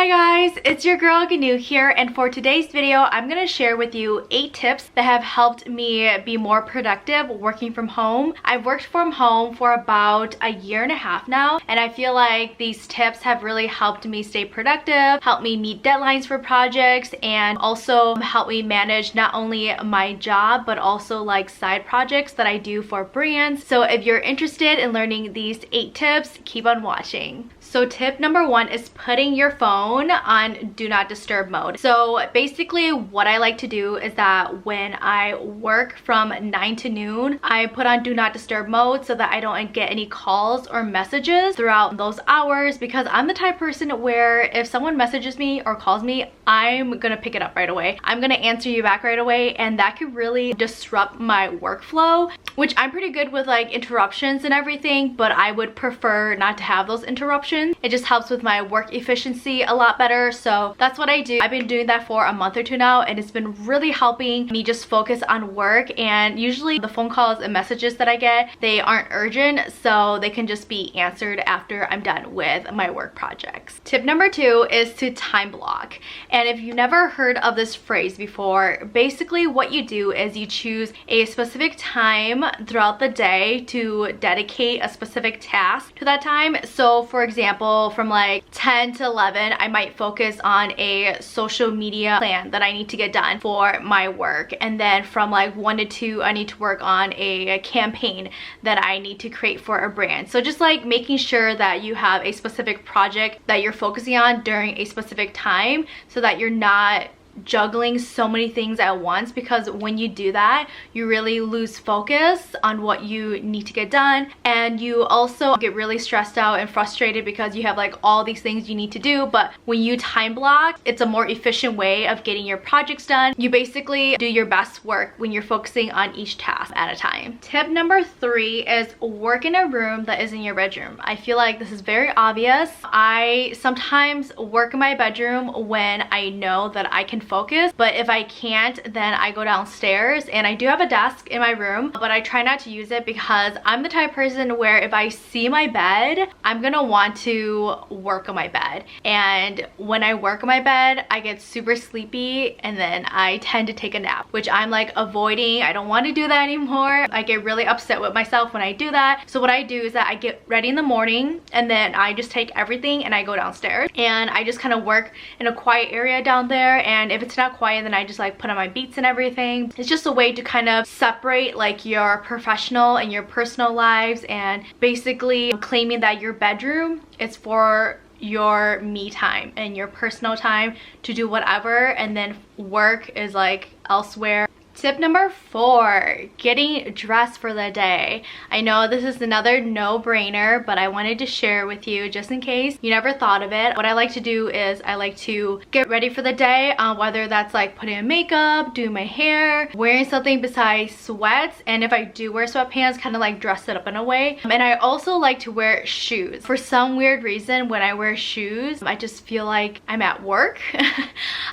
Hi guys, it's your girl Gaonou here, and for today's video I'm going to share with you 8 tips that have helped me be more productive working from home. I've worked from home for about a year and a half now, and I feel like these tips have really helped me stay productive, helped me meet deadlines for projects, and also helped me manage not only my job but also like side projects that I do for brands. So if you're interested in learning these 8 tips, keep on watching. So tip number 1 is putting your phone on do not disturb mode. So basically what I like to do is that when I work from 9 to noon, I put on do not disturb mode so that I don't get any calls or messages throughout those hours, because I'm the type of person where if someone messages me or calls me, I'm gonna pick it up right away. I'm gonna answer you back right away, and that could really disrupt my workflow, which I'm pretty good with like interruptions and everything, but I would prefer not to have those interruptions. It just helps with my work efficiency a lot better, so that's what I do. I've been doing that for a month or 2 now, and it's been really helping me just focus on work. And usually the phone calls and messages that I get, they aren't urgent, so they can just be answered after I'm done with my work projects. Tip number 2 is to time block. And if you've never heard of this phrase before, basically what you do is you choose a specific time throughout the day to dedicate a specific task to that time. So for example, from like 10 to 11, I might focus on a social media plan that I need to get done for my work. And then from like 1 to 2, I need to work on a campaign that I need to create for a brand. So just like making sure that you have a specific project that you're focusing on during a specific time, so that you're not juggling so many things at once, because when you do that, you really lose focus on what you need to get done, and you also get really stressed out and frustrated because you have like all these things you need to do. But when you time block, it's a more efficient way of getting your projects done. You basically do your best work when you're focusing on each task at a time. Tip number 3 is work in a room that is in your bedroom. I feel like this is very obvious. I sometimes work in my bedroom when I know that I can focus, but if I can't, then I go downstairs. And I do have a desk in my room, but I try not to use it because I'm the type of person where if I see my bed, I'm gonna want to work on my bed. And when I work on my bed, I get super sleepy, and then I tend to take a nap, which I'm like avoiding. I don't want to do that anymore. I get really upset with myself when I do that. So what I do is that I get ready in the morning, and then I just take everything and I go downstairs, and I just kind of work in a quiet area down there. And if it's not quiet, then I just like put on my beats and everything. It's just a way to kind of separate like your professional and your personal lives, and basically claiming that your bedroom is for your me time and your personal time to do whatever, and then work is like elsewhere. Tip number 4, getting dressed for the day. I know this is another no-brainer, but I wanted to share with you just in case you never thought of it. What I like to do is I like to get ready for the day, whether that's like putting on makeup, doing my hair, wearing something besides sweats, and if I do wear sweatpants, kind of like dress it up in a way. And I also like to wear shoes. For some weird reason, when I wear shoes, I just feel like I'm at work.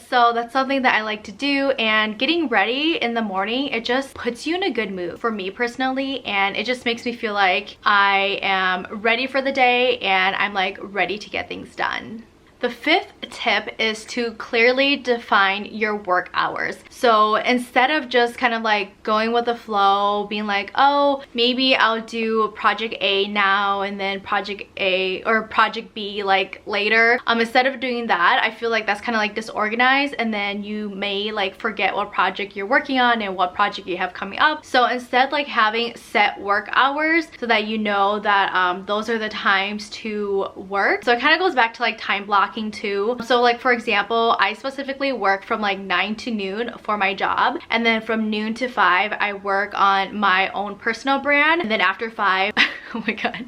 So that's something that I like to do, and getting ready in the morning, it just puts you in a good mood for me personally, and it just makes me feel like I am ready for the day and I'm like ready to get things done. The 5th tip is to clearly define your work hours. So instead of just kind of like going with the flow, being like, oh, maybe I'll do project A now and then project A or project B like later. Instead of doing that, I feel like that's kind of like disorganized, and then you may like forget what project you're working on and what project you have coming up. So instead, like having set work hours so that you know that those are the times to work. So it kind of goes back to like time blocking too. So like for example, I specifically work from like 9 to noon for my job, and then from noon to 5 I work on my own personal brand, and then after 5 oh my god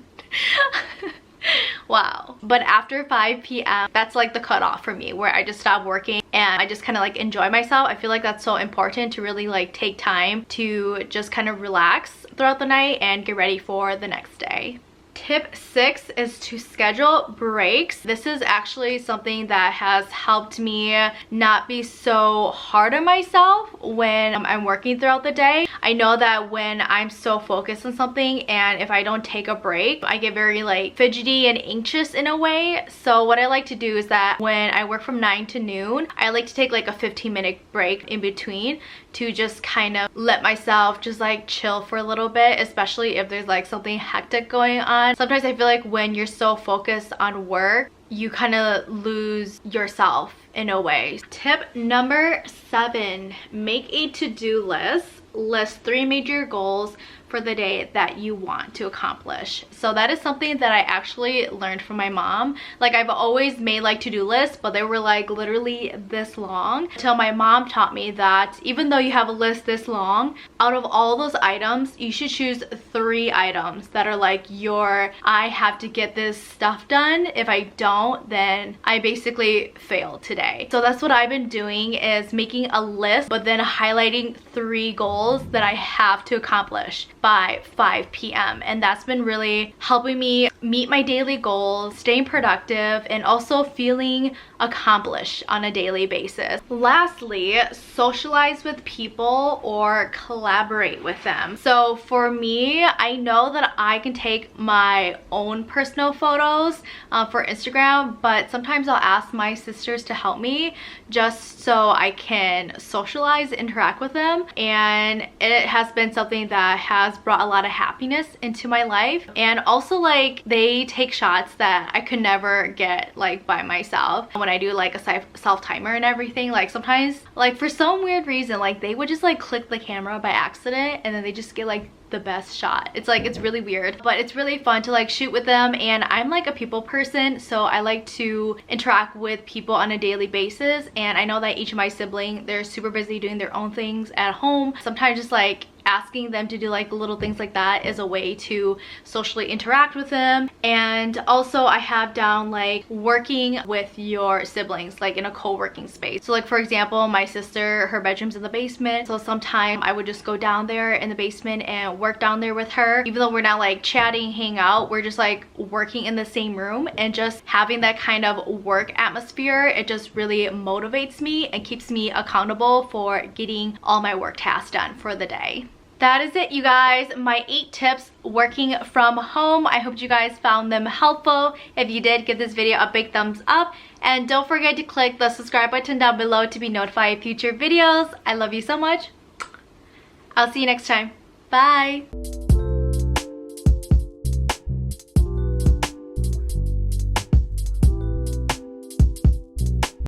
wow, but after 5 p.m. that's like the cutoff for me, where I just stop working and I just kind of like enjoy myself. I feel like that's so important to really like take time to just kind of relax throughout the night and get ready for the next day. Tip 6 is to schedule breaks. This is actually something that has helped me not be so hard on myself when I'm working throughout the day. I know that when I'm so focused on something and if I don't take a break, I get very like fidgety and anxious in a way. So what I like to do is that when I work from 9 to noon, I like to take like a 15-minute break in between to just kind of let myself just like chill for a little bit, especially if there's like something hectic going on. Sometimes I feel like when you're so focused on work, you kind of lose yourself in a way. Tip number 7, make a to-do list. List 3 major goals for the day that you want to accomplish. So that is something that I actually learned from my mom. Like, I've always made like to-do lists, but they were like literally this long, until my mom taught me that even though you have a list this long, out of all those items, you should choose 3 items that are like your, I have to get this stuff done. If I don't, then I basically failed today. So that's what I've been doing, is making a list but then highlighting 3 goals that I have to accomplish by 5 p.m. and that's been really helping me meet my daily goals, staying productive, and also feeling accomplished on a daily basis. Lastly, socialize with people or collaborate with them. So for me, I know that I can take my own personal photos for Instagram, but sometimes I'll ask my sisters to help me just so I can socialize, interact with them, and it has been something that has brought a lot of happiness into my life. And also, like, they take shots that I could never get like by myself. When I do like a self timer and everything, like sometimes, like for some weird reason, like they would just like click the camera by accident and then they just get like the best shot. It's like, it's really weird, but it's really fun to like shoot with them. And I'm like a people person, so I like to interact with people on a daily basis. And I know that each of my siblings, they're super busy doing their own things at home. Sometimes just like asking them to do like little things like that is a way to socially interact with them. And also I have down like working with your siblings like in a co-working space. So like, for example, my sister, her bedroom's in the basement, so sometimes I would just go down there in the basement and work down there with her. Even though we're not like chatting, hang out, we're just like working in the same room, and just having that kind of work atmosphere, it just really motivates me and keeps me accountable for getting all my work tasks done for the day. That is it, you guys. My 8 tips working from home. I hope you guys found them helpful. If you did, give this video a big thumbs up. And don't forget to click the subscribe button down below to be notified of future videos. I love you so much. I'll see you next time. Bye.